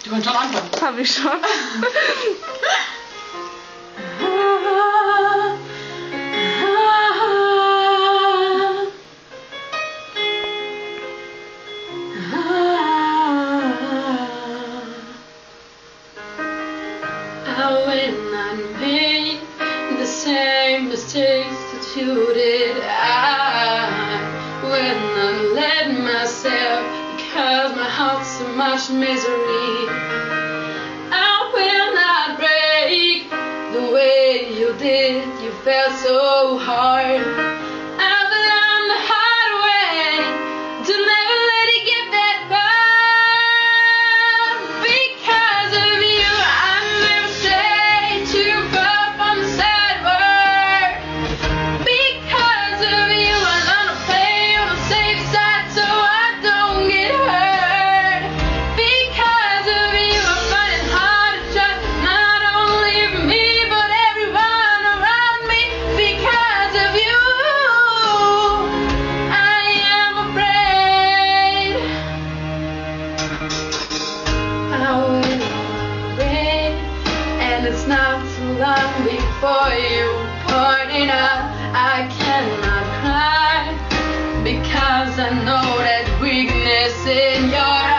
Du kannst schon anfangen. Hab ich schon. I went and made the same mistakes that you did. I went and let myself because my heart's so much misery. I will not break the way you did. You felt so hard. I've learned the hard way to never let it get that far. Because of you, I never stay too far from the sidewalk. Because of you, I learn to play on the safe side so I don't get hurt. Because of you, I find it hard to trust not only me but everyone around me. Because of you, I am afraid. I will wait, and it's not too long before you point out I cannot cry because I know that weakness in your